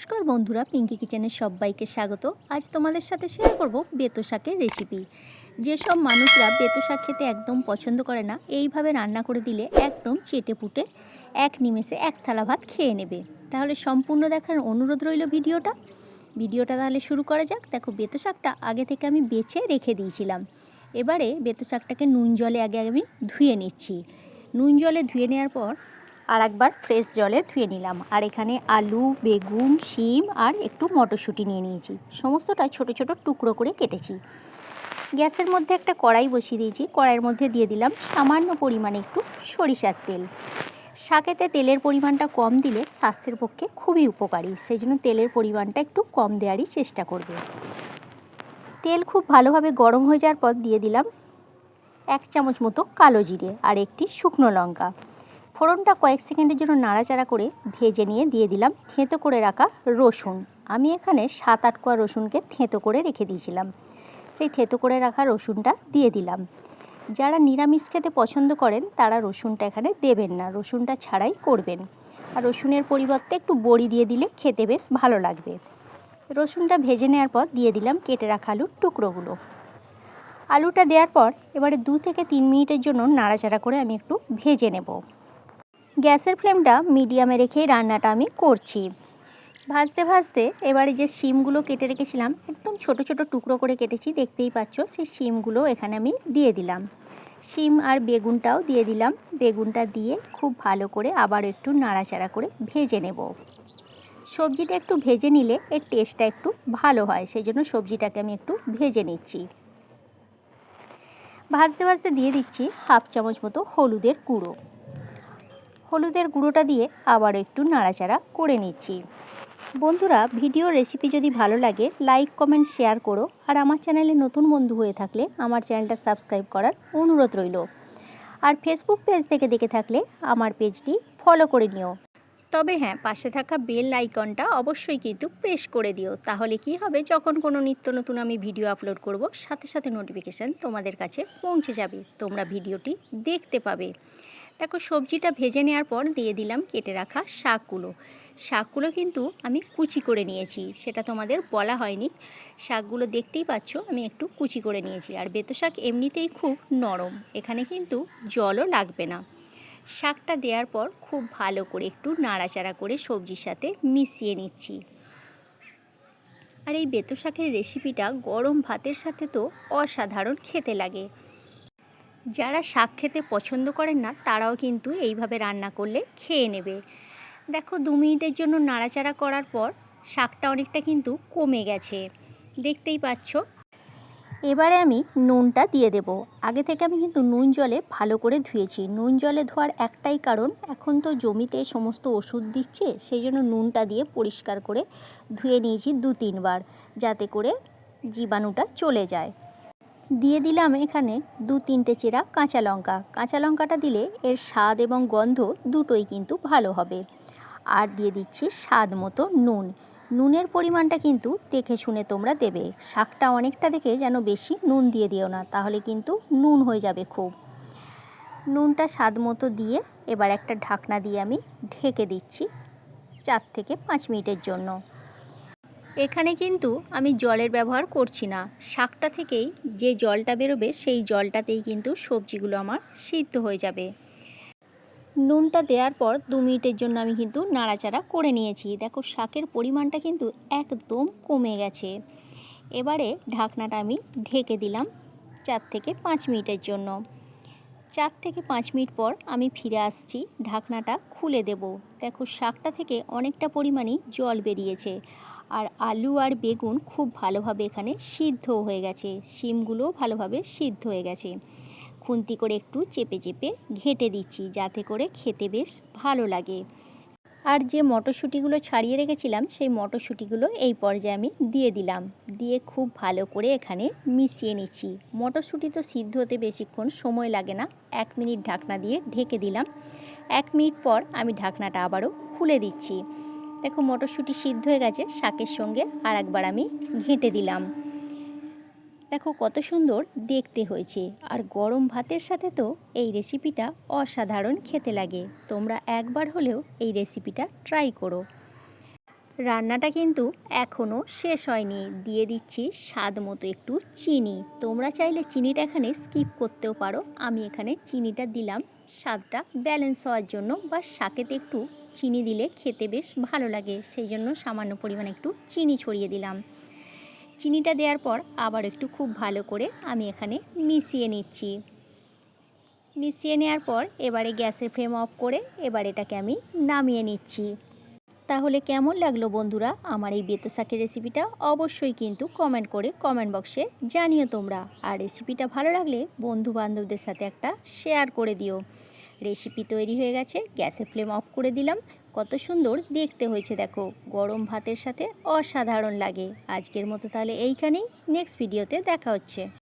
নমস্কার বন্ধুরা, পিঙ্কি কিচেনের সবাইকে স্বাগত। আজ তোমাদের সাথে শেয়ার করব বেতো শাকের রেসিপি। যেসব মানুষরা বেতো শাক খেতে একদম পছন্দ করে না, এইভাবে রান্না করে দিলে একদম চেটেপুটে এক নিমেষে এক থালা ভাত খেয়ে নেবে। তাহলে সম্পূর্ণ দেখার অনুরোধ রইল ভিডিওটা তাহলে শুরু করা যাক। দেখো, বেতো শাকটা আগে থেকে আমি বেছে রেখে দিয়েছিলাম। এবারে বেতো শাকটাকে নুন জলে আগে আমি ধুয়ে নিচ্ছি। নুন জলে ধুয়ে নেওয়ার পর আর একবার ফ্রেশ জলে ধুয়ে নিলাম। আর এখানে আলু, বেগুন, শিম আর একটু মটরশুঁটি নিয়ে নিয়েছি। সমস্তটা ছোট ছোট টুকরো করে কেটেছি। গ্যাসের মধ্যে একটা কড়াই বসিয়ে দিয়েছি। কড়াইয়ের মধ্যে দিয়ে দিলাম সামান্য পরিমাণে একটু সরিষার তেল। শাকেতে তেলের পরিমাণটা কম দিলে স্বাস্থ্যের পক্ষে খুবই উপকারী, সেই জন্য তেলের পরিমাণটা একটু কম দেওয়ারই চেষ্টা করবে। তেল খুব ভালোভাবে গরম হয়ে যাওয়ার পর দিয়ে দিলাম 1 চামচ মতো কালো জিরে আর একটি শুকনো লঙ্কা। ফোড়নটা কয়েক সেকেন্ডের জন্য নাড়াচাড়া করে ভেজে নিয়ে দিয়ে দিলাম থেঁতো করে রাখা রসুন। আমি এখানে 7-8 কোয়া রসুনকে থেঁতো করে রেখে দিয়েছিলাম। সেই থেঁতো করে রাখা রসুনটা দিয়ে দিলাম। যারা নিরামিষ খেতে পছন্দ করেন তারা রসুনটা এখানে দেবেন না, রসুনটা ছাড়াই করবেন। আর রসুনের পরিবর্তে একটু বড়ি দিয়ে দিলে খেতে বেশ ভালো লাগবে। রসুনটা ভেজে নেওয়ার পর দিয়ে দিলাম কেটে রাখা আলুর টুকরোগুলো। আলুটা দেওয়ার পর এবারে 2 থেকে 3 মিনিটের জন্য নাড়াচাড়া করে আমি একটু ভেজে নেব। গ্যাসের ফ্লেমটা মিডিয়ামে রেখেই রান্নাটা আমি করছি। ভাজতে ভাজতে এবারে যে শিমগুলো কেটে রেখেছিলাম, একদম ছোট ছোট টুকরো করে কেটেছি, দেখতেই পাচ্ছ। সেই শিমগুলো এখানে আমি দিয়ে দিলাম। শিম আর বেগুনটাও দিয়ে দিলাম। বেগুনটা দিয়ে খুব ভালো করে আবার একটু নাড়াচাড়া করে ভেজে নেব। সবজিটা একটু ভেজে নিলে এর টেস্টটা একটু ভালো হয়, সেই জন্য সবজিটাকে আমি একটু ভেজে নিচ্ছি। ভাজতে ভাজতে দিয়ে দিচ্ছি 1/2 চামচ মতো হলুদের গুঁড়ো। হলুদের গুঁড়োটা দিয়ে আবার একটু নাড়াচাড়া করে নিচ্ছি। বন্ধুরা, ভিডিও রেসিপি যদি ভালো লাগে লাইক, কমেন্ট, শেয়ার করো। আর আমার চ্যানেলে নতুন বন্ধু হয়ে থাকলে আমার চ্যানেলটা সাবস্ক্রাইব করার অনুরোধ রইল। আর ফেসবুক পেজ থেকে দেখে থাকলে আমার পেজটি ফলো করে নিও। তবে হ্যাঁ, পাশে থাকা বেল আইকনটা অবশ্যই কিন্তু প্রেস করে দিও। তাহলে কি হবে, যখন কোনো নিত্য নতুন আমি ভিডিও আপলোড করব, সাথে সাথে নোটিফিকেশান তোমাদের কাছে পৌঁছে যাবে, তোমরা ভিডিওটি দেখতে পাবে। দেখো, সবজিটা ভেজে নেওয়ার পর দিয়ে দিলাম কেটে রাখা শাকগুলো কিন্তু আমি কুচি করে নিয়েছি, সেটা তোমাদের বলা হয়নি। শাকগুলো দেখতেই পাচ্ছ আমি একটু কুচি করে নিয়েছি। আর বেতো শাক এমনিতেই খুব নরম, এখানে কিন্তু জলও লাগবে না। শাকটা দেওয়ার পর খুব ভালো করে একটু নাড়াচাড়া করে সবজির সাথে মিশিয়ে নিচ্ছি। আর এই বেতো শাকের রেসিপিটা গরম ভাতের সাথে তো অসাধারণ খেতে লাগে। যারা শাক খেতে পছন্দ করেন না তারাও কিন্তু এইভাবে রান্না করলে খেয়ে নেবে। দেখো, 2 মিনিটের জন্য নাড়াচাড়া করার পর শাকটা অনেকটা কিন্তু কমে গেছে, দেখতেই পাচ্ছ। এবারে আমি নুনটা দিয়ে দেব। আগে থেকে আমি কিন্তু নুন জলে ভালো করে ধুয়েছি। নুন জলে ধোয়ার একটাই কারণ, এখন তো জমিতে সমস্ত ওষুধ দিচ্ছে, সেই জন্য নুনটা দিয়ে পরিষ্কার করে ধুয়ে নিয়েছি 2-3 বার, যাতে করে জীবাণুটা চলে যায়। দিয়ে দিলাম এখানে 2-3টে চেরা কাঁচা লঙ্কাটা দিলে এর স্বাদ এবং গন্ধ দুটোই কিন্তু ভালো হবে। আর দিয়ে দিচ্ছি স্বাদ মতো নুনের পরিমাণটা কিন্তু দেখে শুনে তোমরা দেবে। শাকটা অনেকটা দেখে যেন বেশি নুন দিয়ে দিও না, তাহলে কিন্তু নুন হয়ে যাবে খুব। নুনটা স্বাদ মতো দিয়ে এবার একটা ঢাকনা দিয়ে আমি ঢেকে দিচ্ছি 4 থেকে 5 মিনিটের জন্য। এখানে কিন্তু আমি জলের ব্যবহার করছি না, শাকটা থেকেই যে জলটা বেরোবে সেই জলটাতেই কিন্তু সবজিগুলো আমার সিদ্ধ হয়ে যাবে। নুনটা দেওয়ার পর 2 মিনিটের জন্য আমি কিন্তু নাড়াচাড়া করে নিয়েছি। দেখো, শাকের পরিমাণটা কিন্তু একদম কমে গেছে। এবারে ঢাকনাটা আমি ঢেকে দিলাম 4 থেকে 5 মিনিটের জন্য। 4 থেকে 5 মিনিট পর আমি ফিরে আসছি, ঢাকনাটা খুলে দেব। দেখো, শাকটা থেকে অনেকটা পরিমাণেই জল বেরিয়েছে। আর আলু আর বেগুন খুব ভালোভাবে এখানে সিদ্ধ হয়ে গেছে, শিমগুলোও ভালোভাবে সিদ্ধ হয়ে গেছে। খুন্তি করে একটু চেপে চেপে ঘেঁটে দিচ্ছি, যাতে করে খেতে বেশ ভালো লাগে। আর যে মটরশুঁটিগুলো ছাড়িয়ে রেখেছিলাম সেই মটরশুঁটিগুলো এই পর্যায়ে আমি দিয়ে দিলাম। দিয়ে খুব ভালো করে এখানে মিশিয়ে নিচ্ছি। মটরশুঁটি তো সিদ্ধ হতে বেশিক্ষণ সময় লাগে না, 1 মিনিট ঢাকনা দিয়ে ঢেকে দিলাম। 1 মিনিট পর আমি ঢাকনাটা আবারও খুলে দিচ্ছি। দেখো, মটরশুঁটি সিদ্ধ হয়ে গেছে, শাকের সঙ্গে আর একবার আমি ঘেঁটে দিলাম। দেখো কত সুন্দর দেখতে হয়েছে। আর গরম ভাতের সাথে তো এই রেসিপিটা অসাধারণ খেতে লাগে। তোমরা একবার হলেও এই রেসিপিটা ট্রাই করো। রান্নাটা কিন্তু এখনও শেষ হয়নি, দিয়ে দিচ্ছি স্বাদ মতো একটু চিনি। তোমরা চাইলে চিনিটা এখানে স্কিপ করতেও পারো, আমি এখানে চিনিটা দিলাম স্বাদটা ব্যালেন্স হওয়ার জন্য, বা শাকেতে একটু চিনি দিলে খেতে বেশ ভালো লাগে, সেই জন্য সামান্য পরিমাণে একটু চিনি ছড়িয়ে দিলাম। চিনিটা দেওয়ার পর আবার একটু খুব ভালো করে আমি এখানে মিশিয়ে নিচ্ছি। মিশিয়ে নেওয়ার পর এবারে গ্যাসের ফ্লেম অফ করে এবার এটাকে আমি নামিয়ে নিচ্ছি। তাহলে কেমন লাগলো বন্ধুরা আমার এই বেতো শাকের রেসিপিটা? অবশ্যই কিন্তু কমেন্ট করে কমেন্ট বক্সে জানিও তোমরা। আর রেসিপিটা ভালো লাগলে বন্ধু বান্ধবদের সাথে একটা শেয়ার করে দিও। রেসিপি তৈরি হয়ে গেছে, গ্যাসের ফ্লেম অফ করে দিলাম। কত সুন্দর দেখতে হয়েছে দেখো, গরম ভাতের সাথে অসাধারণ লাগে। আজকের মতো তাহলে এইখানেই, নেক্সট ভিডিওতে দেখা হচ্ছে।